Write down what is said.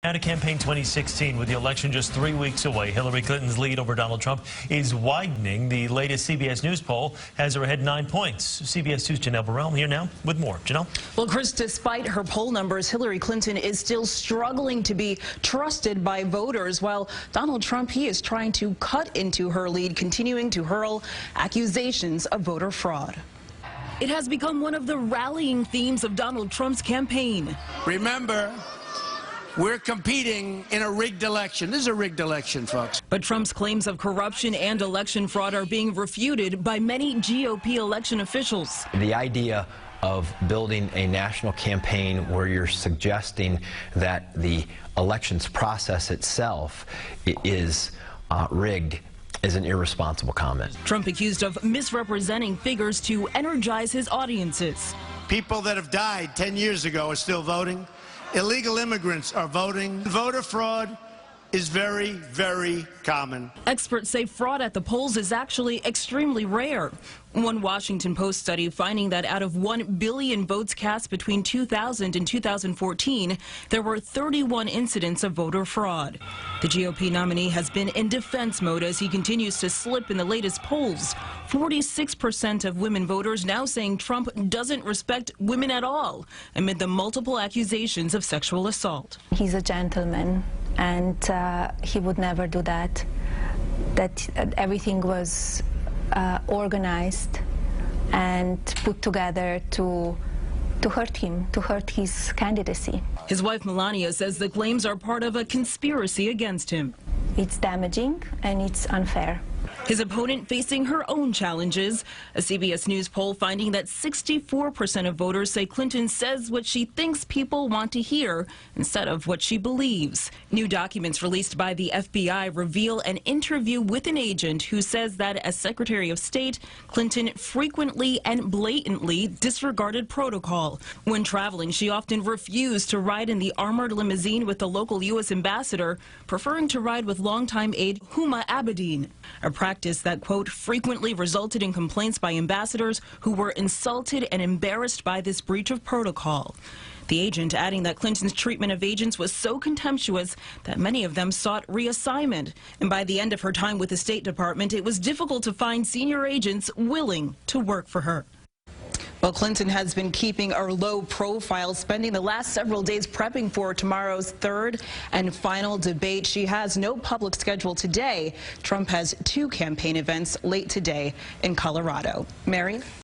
Now to campaign 2016, with the election just 3 weeks away, Hillary Clinton's lead over Donald Trump is widening. The latest CBS News poll has her ahead 9 points. CBS 2's Janelle Burrell here now with more. Janelle? Well, Chris, despite her poll numbers, Hillary Clinton is still struggling to be trusted by voters, while Donald Trump, he is trying to cut into her lead, continuing to hurl accusations of voter fraud. It has become one of the rallying themes of Donald Trump's campaign. Remember, we're competing in a rigged election. This is a rigged election, folks. But Trump's claims of corruption and election fraud are being refuted by many GOP election officials. The idea of building a national campaign where you're suggesting that the elections process itself is rigged is an irresponsible comment. Trump accused of misrepresenting figures to energize his audiences. People that have died 10 years ago are still voting. Illegal immigrants are voting. Voter fraud is very, very common. Experts say fraud at the polls is actually extremely rare. One Washington Post study finding that out of 1 billion votes cast between 2000 and 2014, there were 31 incidents of voter fraud. The GOP nominee has been in defense mode as he continues to slip in the latest polls. 46% of women voters now saying Trump doesn't respect women at all, amid the multiple accusations of sexual assault. He's a gentleman, and he would never do that. That everything was organized and put together to hurt him, to hurt his candidacy. His wife Melania says the claims are part of a conspiracy against him. It's damaging and it's unfair. His opponent facing her own challenges. A CBS News poll finding that 64% of voters say Clinton says what she thinks people want to hear instead of what she believes. New documents released by the FBI reveal an interview with an agent who says that as Secretary of State, Clinton frequently and blatantly disregarded protocol. When traveling, she often refused to ride in the armored limousine with the local U.S. ambassador, preferring to ride with longtime aide Huma Abedin. A practice that, quote, frequently resulted in complaints by ambassadors who were insulted and embarrassed by this breach of protocol. The agent adding that Clinton's treatment of agents was so contemptuous that many of them sought reassignment. And by the end of her time with the State Department, it was difficult to find senior agents willing to work for her. Well, Clinton has been keeping a low profile, spending the last several days prepping for tomorrow's third and final debate. She has no public schedule today. Trump has 2 campaign events late today in Colorado. Mary?